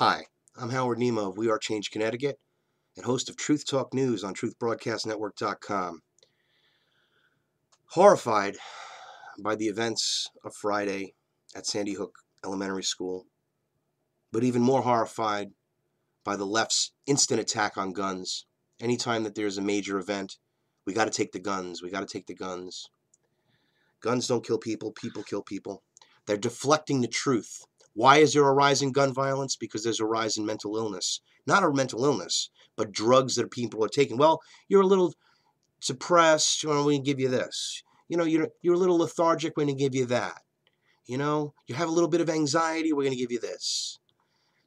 Hi, I'm Howard Nema of We Are Change Connecticut and host of Truth Talk News on truthbroadcastnetwork.com. Horrified by the events of Friday at Sandy Hook Elementary School, but even more horrified by the left's instant attack on guns. Anytime that there's a major event, we got to take the guns. We got to take the guns. Guns don't kill people. People kill people. They're deflecting the truth. Why is there a rise in gun violence? Because there's a rise in mental illness. Not a mental illness, but drugs that people are taking. Well, you're a little suppressed. We're going to give you this. You're a little lethargic. We're going to give you that. You have a little bit of anxiety. We're going to give you this.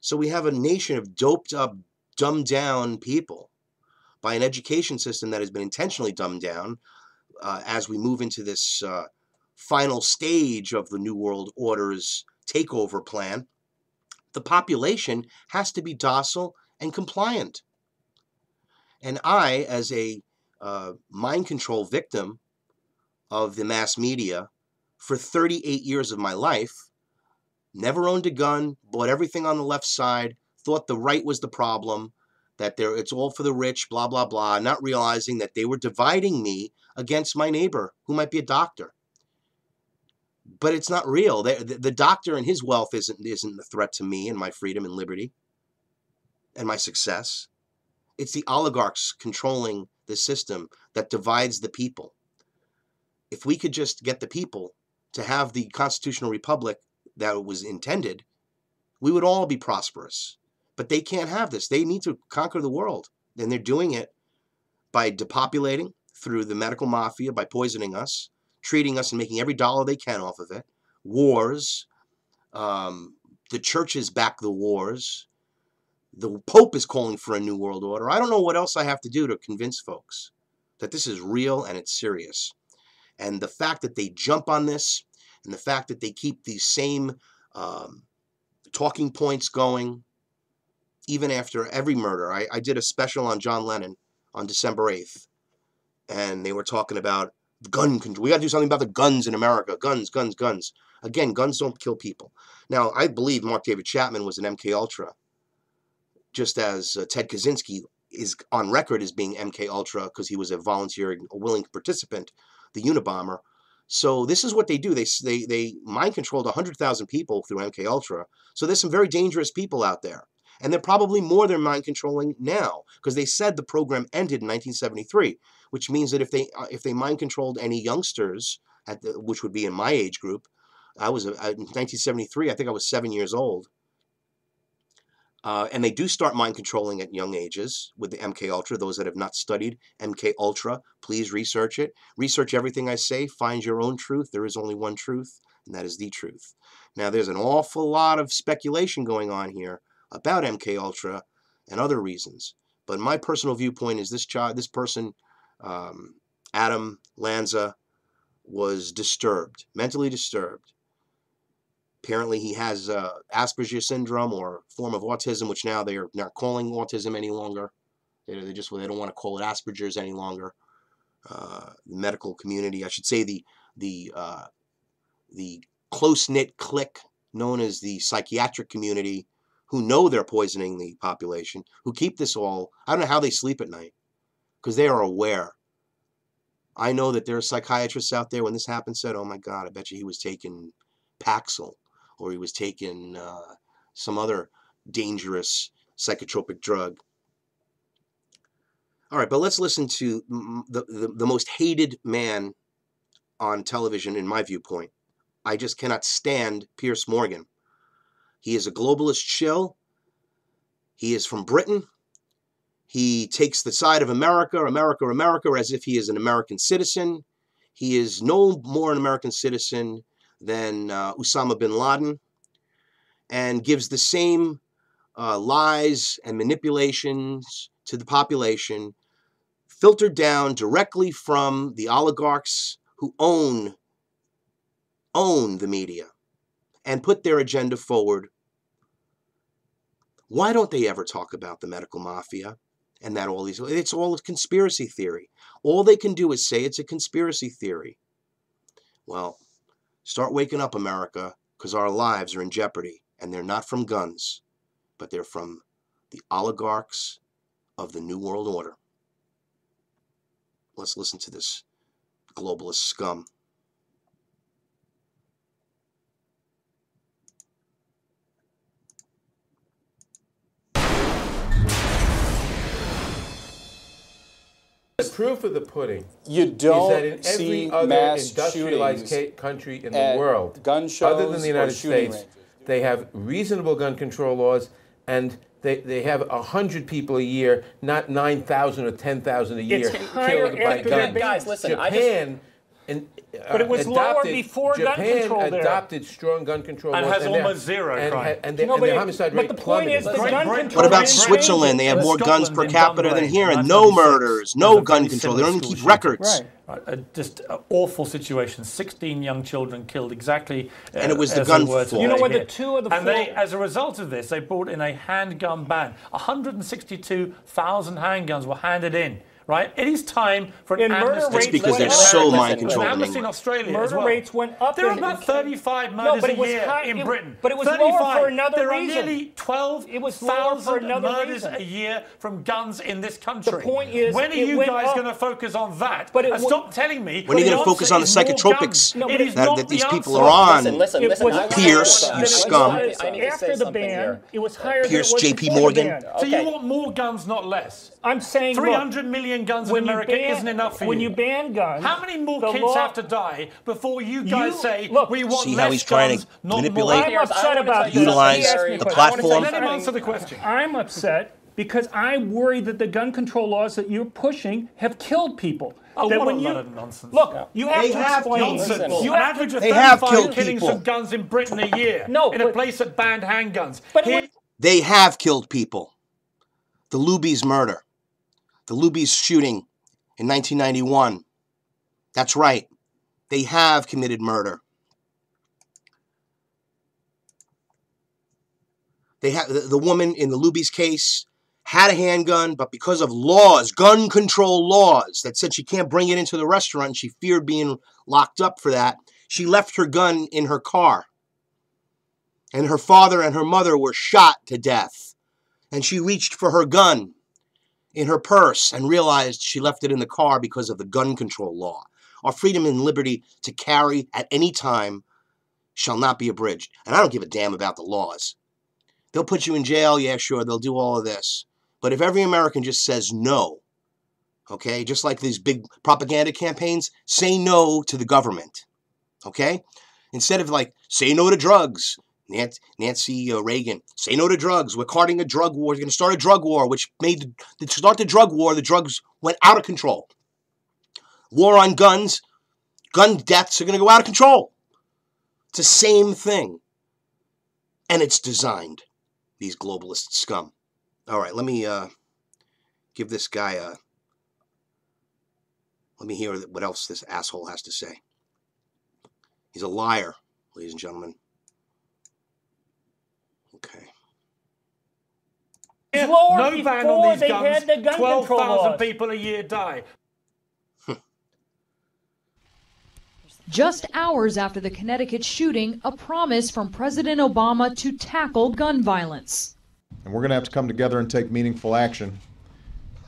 So we have a nation of doped up, dumbed down people by an education system that has been intentionally dumbed down as we move into this final stage of the New World Order's takeover plan. The population has to be docile and compliant. And I, as a mind control victim of the mass media for 38 years of my life, never owned a gun, bought everything on the left side, thought the right was the problem, that it's all for the rich, blah, blah, blah, not realizing that they were dividing me against my neighbor, who might be a doctor. But it's not real. The doctor and his wealth isn't a threat to me and my freedom and liberty and my success. It's the oligarchs controlling the system that divides the people. If we could just get the people to have the constitutional republic that was intended, we would all be prosperous. But they can't have this. They need to conquer the world. And they're doing it by depopulating through the medical mafia, by poisoning us, treating us and making every dollar they can off of it. Wars. The churches back the wars. The Pope is calling for a new world order. I don't know what else I have to do to convince folks that this is real and it's serious. And the fact that they jump on this and the fact that they keep these same talking points going, even after every murder. I did a special on John Lennon on December 8th, and they were talking about gun control. We got to do something about the guns in America. Guns, guns, guns. Again, guns don't kill people. Now, I believe Mark David Chapman was an MK Ultra, just as Ted Kaczynski is on record as being MK Ultra because he was a volunteer, a willing participant, the Unabomber. So this is what they do. They mind controlled 100,000 people through MK Ultra. So there's some very dangerous people out there. And they're probably more than mind controlling now because they said the program ended in 1973, which means that if they mind controlled any youngsters, which would be in my age group, in 1973, I think I was 7 years old. And they do start mind controlling at young ages with the MK Ultra. Those that have not studied MK Ultra, please research it. Research everything I say. Find your own truth. There is only one truth, and that is the truth. Now, there's an awful lot of speculation going on here about MK Ultra and other reasons. But my personal viewpoint is this person, Adam Lanza, was disturbed, mentally disturbed. Apparently he has Asperger's syndrome or form of autism, which now they are not calling autism any longer. They don't want to call it Asperger's any longer. The medical community, I should say, the close-knit clique known as the psychiatric community, who know they're poisoning the population, who keep this all. I don't know how they sleep at night because they are aware. I know that there are psychiatrists out there when this happened said, "Oh my God, I bet you he was taking Paxil." Or he was taking some other dangerous psychotropic drug. All right, but let's listen to the most hated man on television, in my viewpoint. I just cannot stand Piers Morgan. He is a globalist shill. He is from Britain. He takes the side of America, America, America, as if he is an American citizen. He is no more an American citizen than Osama bin Laden, and gives the same lies and manipulations to the population, filtered down directly from the oligarchs who own the media and put their agenda forward. Why don't they ever talk about the medical mafia and that it's all a conspiracy theory. All they can do is say it's a conspiracy theory. Well, start waking up, America, because our lives are in jeopardy, and they're not from guns. but they're from the oligarchs of the New World Order. Let's listen to this globalist scum. The proof of the pudding you don't is that in every other industrialized country in the world, gun shows other than the United States, ranges, they have reasonable gun control laws, and they have 100 people a year, not 9,000 or 10,000 a year killed by guns. Guys, listen, Japan, but it was lower before gun control there. Japan adopted strong gun control and laws. has almost zero crime. And the homicide rate plummeted. What about Switzerland? They have more guns per capita than here, and no murders, no gun control. They don't even keep records. Just awful situation. 16 young children killed exactly. And it was the gun fault. You know what? The two of the and they, as a result of this, they brought in a handgun ban. 162,000 handguns were handed in. Right? It is time for an amnesty. That's because they're so mind-controlled. An amnesty in Australia murder as well. rates went up. There are about 35 murders a year in Britain. But it was lower for another there reason. There are nearly 12,000 murders a year from guns in this country. The point is, when are you guys going to focus on that? And stop telling me. When are you going to focus on the psychotropics that these people are on? Listen. Pierce, you scum. After the ban, it was higher Pierce, than it was JP Morgan. So you want more guns, not less? I'm saying 300 million guns in America isn't enough for you. When you ban guns, how many more kids have to die before you guys say we want see less how he's trying to manipulate, I'm upset about this. utilize the platform. Let him answer the question. I'm upset because I worry that the gun control laws that you're pushing have killed people. Oh, that what when a you lot of nonsense. Look, you have They to have explain. Nonsense. You An have average of They have 35 killed killings people. of guns in Britain a year in a place that banned handguns. They have killed people. The Luby's murder. The Luby's shooting in 1991. That's right. They have committed murder. They have the woman in the Luby's case had a handgun, but because of laws, gun control laws, that said she can't bring it into the restaurant, and she feared being locked up for that, she left her gun in her car. And her father and her mother were shot to death. And she reached for her gun in her purse and realized she left it in the car because of the gun control law. Our freedom and liberty to carry at any time shall not be abridged. And I don't give a damn about the laws. They'll put you in jail, yeah, sure, they'll do all of this. But if every American just says no, okay, just like these big propaganda campaigns, say no to the government, okay? Instead of like, say no to drugs. Nancy Reagan, say no to drugs. We're starting a drug war. We're going to start a drug war, which made to start the drug war, the drugs went out of control. War on guns, gun deaths are going to go out of control. It's the same thing. And it's designed, these globalist scum. All right, let me give this guy a... Let me hear what else this asshole has to say. He's a liar, ladies and gentlemen. Okay. No ban on these guns. 12,000 people a year die. Just hours after the Connecticut shooting, a promise from President Obama to tackle gun violence. And we're going to have to come together and take meaningful action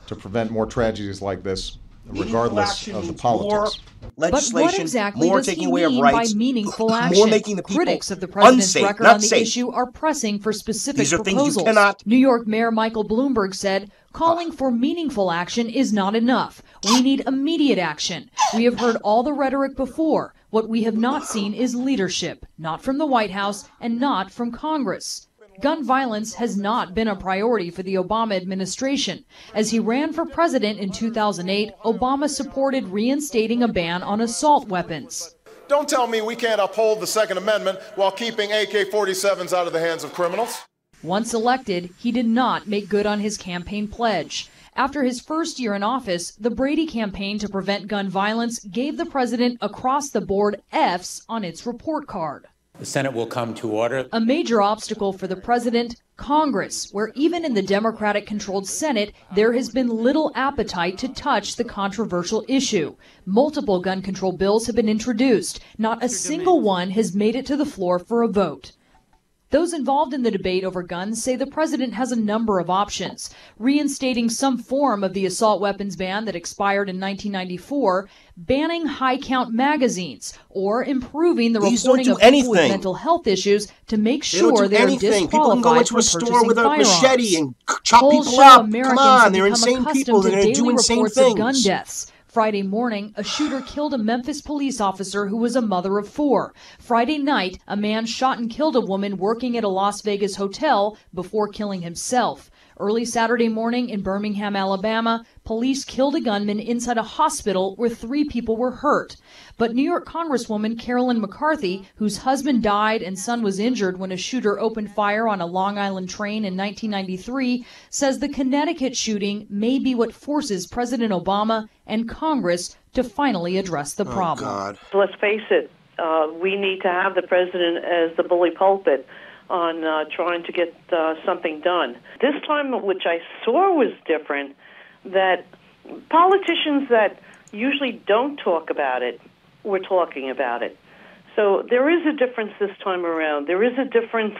to prevent more tragedies like this, regardless of the politics. But what exactly more does taking he away mean of rights, by meaningful action? more making the people Critics of the president's unsafe, record not on the safe. issue are pressing for specific These are proposals. things you cannot... New York Mayor Michael Bloomberg said, calling for meaningful action is not enough. We need immediate action. We have heard all the rhetoric before. What we have not seen is leadership, not from the White House and not from Congress. Gun violence has not been a priority for the Obama administration. As he ran for president in 2008, Obama supported reinstating a ban on assault weapons. Don't tell me we can't uphold the Second Amendment while keeping AK-47s out of the hands of criminals. Once elected, he did not make good on his campaign pledge. After his first year in office, the Brady campaign to prevent gun violence gave the president across-the-board Fs on its report card. The Senate will come to order. A major obstacle for the president, Congress, where even in the Democratic-controlled Senate, there has been little appetite to touch the controversial issue. Multiple gun control bills have been introduced. Not a single one has made it to the floor for a vote. Those involved in the debate over guns say the president has a number of options: reinstating some form of the assault weapons ban that expired in 1994, banning high-count magazines, or improving the reporting of people with mental health issues to make sure they're disqualified people can go into a store with a machete and chop Polls people show up. Americans Come on, have they're become insane people. accustomed to They're going to do daily insane reports things. of gun deaths. Friday morning, a shooter killed a Memphis police officer who was a mother of 4. Friday night, a man shot and killed a woman working at a Las Vegas hotel before killing himself. Early Saturday morning in Birmingham, Alabama, police killed a gunman inside a hospital where 3 people were hurt. But New York Congresswoman Carolyn McCarthy, whose husband died and son was injured when a shooter opened fire on a Long Island train in 1993, says the Connecticut shooting may be what forces President Obama and Congress to finally address the problem. God. Let's face it, we need to have the president as the bully pulpit on trying to get something done. This time, which I saw was different, that politicians that usually don't talk about it were talking about it. So there is a difference this time around. There is a difference.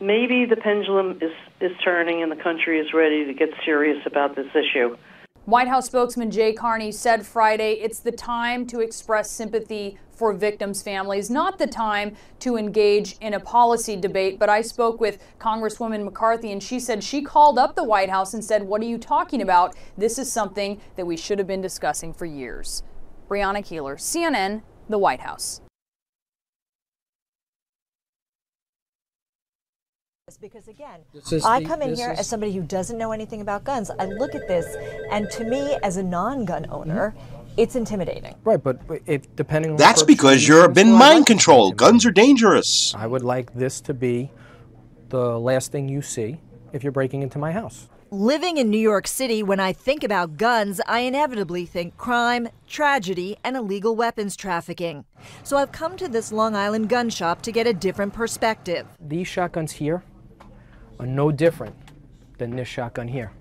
Maybe the pendulum is turning and the country is ready to get serious about this issue. White House spokesman Jay Carney said Friday it's the time to express sympathy for victims' families, not the time to engage in a policy debate. But I spoke with Congresswoman McCarthy, and she said she called up the White House and said, "What are you talking about? This is something that we should have been discussing for years." Brianna Keeler, CNN, the White House. Because again, I come in here as somebody who doesn't know anything about guns. I look at this, and to me, as a non-gun owner, it's intimidating. Right, but if depending on that's because you've been mind controlled. Guns are dangerous. I would like this to be the last thing you see if you're breaking into my house. Living in New York City, when I think about guns, I inevitably think crime, tragedy, and illegal weapons trafficking. So I've come to this Long Island gun shop to get a different perspective. These shotguns here are no different than this shotgun here.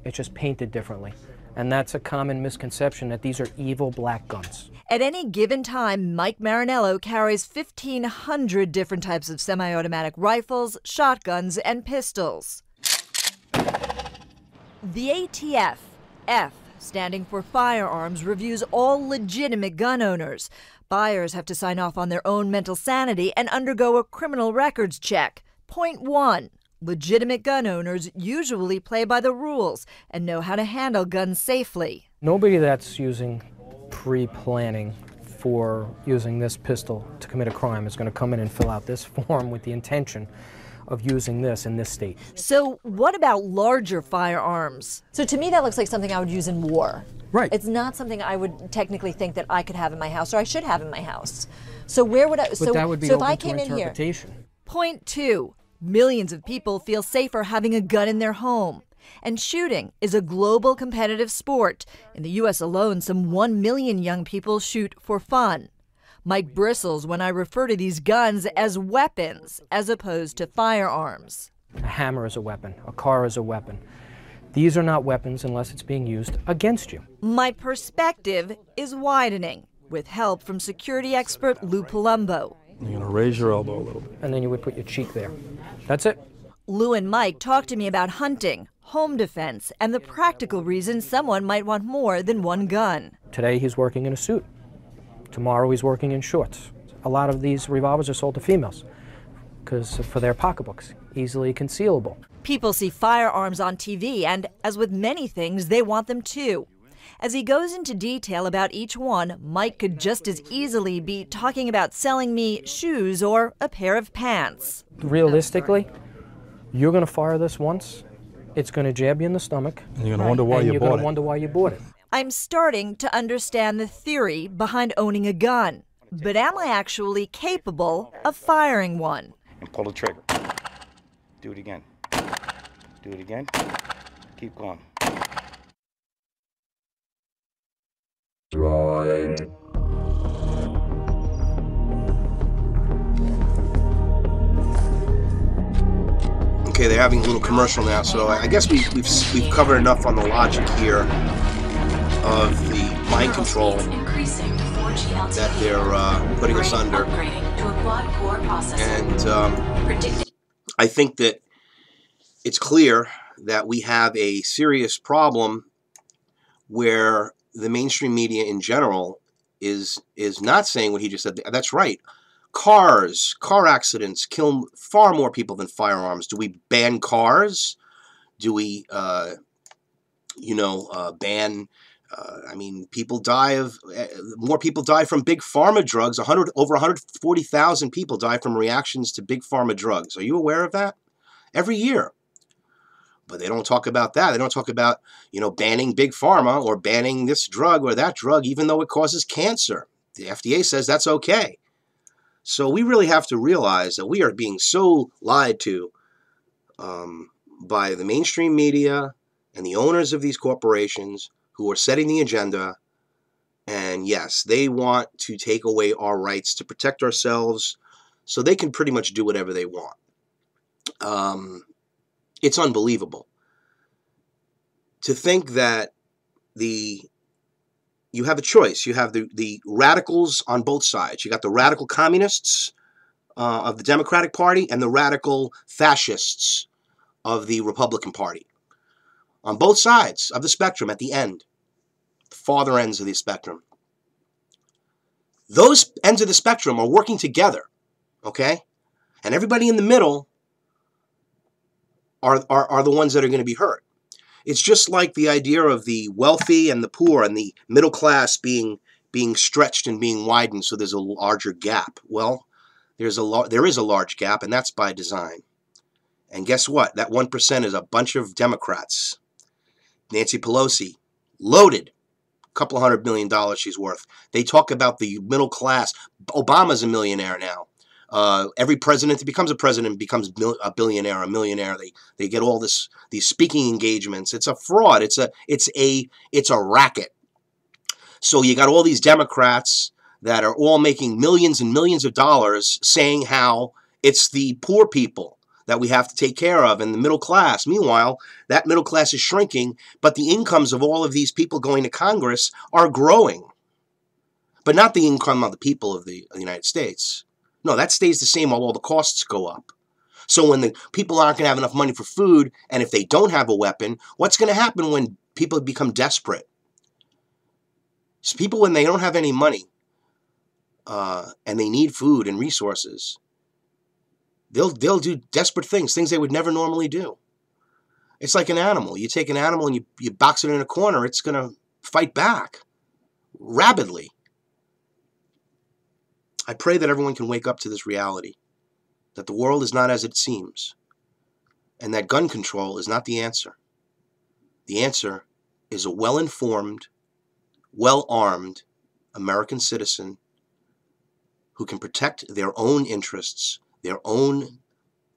It's just painted differently. And that's a common misconception, that these are evil black guns. At any given time, Mike Marinello carries 1,500 different types of semi-automatic rifles, shotguns, and pistols. The ATF, F, standing for Firearms, reviews all legitimate gun owners. Buyers have to sign off on their own mental sanity and undergo a criminal records check. Point 1. Legitimate gun owners usually play by the rules and know how to handle guns safely. Nobody that's using pre-planning for using this pistol to commit a crime is going to come in and fill out this form with the intention of using this in this state. So what about larger firearms? So to me that looks like something I would use in war. Right. It's not something I would technically think that I could have in my house or I should have in my house. So where would I, but that would be so if open I to came in here. Point 2. Millions of people feel safer having a gun in their home. And shooting is a global competitive sport. In the U.S. alone, some 1 million young people shoot for fun. Mike bristles when I refer to these guns as weapons as opposed to firearms. A hammer is a weapon. A car is a weapon. These are not weapons unless it's being used against you. My perspective is widening with help from security expert Lou Palumbo. You're going to raise your elbow a little bit. And then you would put your cheek there. That's it. Lou and Mike talked to me about hunting, home defense, and the practical reasons someone might want more than one gun. Today he's working in a suit. Tomorrow he's working in shorts. A lot of these revolvers are sold to females because for their pocketbooks, easily concealable. People see firearms on TV, and as with many things, they want them too. As he goes into detail about each one, Mike could just as easily be talking about selling me shoes or a pair of pants. Realistically, you're going to fire this once, it's going to jab you in the stomach, and you're going to wonder why you bought it. You're going to wonder why you bought it. I'm starting to understand the theory behind owning a gun, but am I actually capable of firing one? And pull the trigger. Do it again. Do it again. Keep going. Right. Okay, they're having a little commercial now, so I guess we've covered enough on the logic here of the mind control that they're putting us under. And I think that it's clear that we have a serious problem where the mainstream media in general is not saying what he just said. That's right. Car accidents kill far more people than firearms. Do we ban cars? Do we, ban? I mean, more people die from big pharma drugs. Over 140,000 people die from reactions to big pharma drugs. Are you aware of that? Every year. But they don't talk about that. They don't talk about, banning big pharma or banning this drug or that drug, even though it causes cancer. The FDA says that's okay. So we really have to realize that we are being so lied to by the mainstream media and the owners of these corporations who are setting the agenda. And yes, they want to take away our rights to protect ourselves so they can pretty much do whatever they want. It's unbelievable to think that you have a choice. You have the radicals on both sides. You got the radical communists of the Democratic Party and the radical fascists of the Republican Party. On both sides of the spectrum at the end, the farther ends of the spectrum. Those ends of the spectrum are working together, okay? And everybody in the middle are the ones that are going to be hurt. It's just like the idea of the wealthy and the poor and the middle class being stretched and being widened so there's a larger gap. Well, there is a large gap, and that's by design. And guess what? That 1% is a bunch of Democrats. Nancy Pelosi, loaded. A couple $100 million she's worth. They talk about the middle class. Obama's a millionaire now. Every president that becomes a president becomes a billionaire, a millionaire. They get all these speaking engagements. It's a fraud. It's a racket. So you got all these Democrats that are all making millions and millions of dollars saying how it's the poor people that we have to take care of and the middle class. Meanwhile, that middle class is shrinking, but the incomes of all of these people going to Congress are growing. But not the income of the people of the United States. No, that stays the same while all the costs go up. So when the people aren't going to have enough money for food, and if they don't have a weapon, what's going to happen when people become desperate? So people, when they don't have any money, and they need food and resources, they'll do desperate things they would never normally do. It's like an animal. You take an animal and you box it in a corner, it's going to fight back rabidly. I pray that everyone can wake up to this reality, that the world is not as it seems, and that gun control is not the answer. The answer is a well-informed, well-armed American citizen who can protect their own interests, their own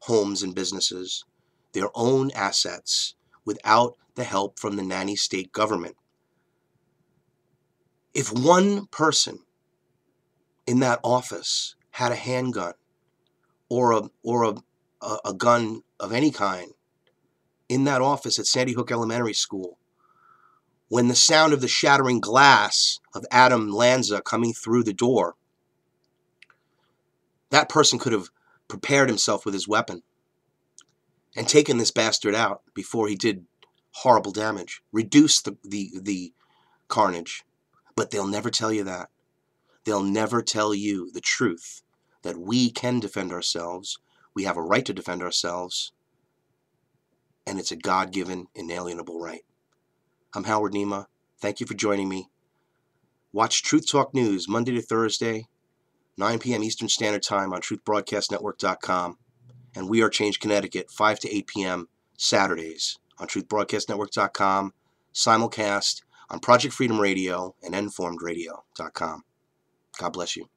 homes and businesses, their own assets, without the help from the nanny state government. If one person in that office had a handgun or a gun of any kind in that office at Sandy Hook Elementary School, when the sound of the shattering glass of Adam Lanza coming through the door, that person could have prepared himself with his weapon and taken this bastard out before he did horrible damage, reduce the carnage. But they'll never tell you that. They'll never tell you the truth, that we can defend ourselves, we have a right to defend ourselves, and it's a God-given, inalienable right. I'm Howard Nima. Thank you for joining me. Watch Truth Talk News Monday to Thursday, 9 p.m. Eastern Standard Time on truthbroadcastnetwork.com, and We Are Change Connecticut, 5 to 8 p.m. Saturdays on truthbroadcastnetwork.com, simulcast on Project Freedom Radio and informedradio.com. God bless you,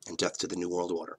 and death to the New World Order.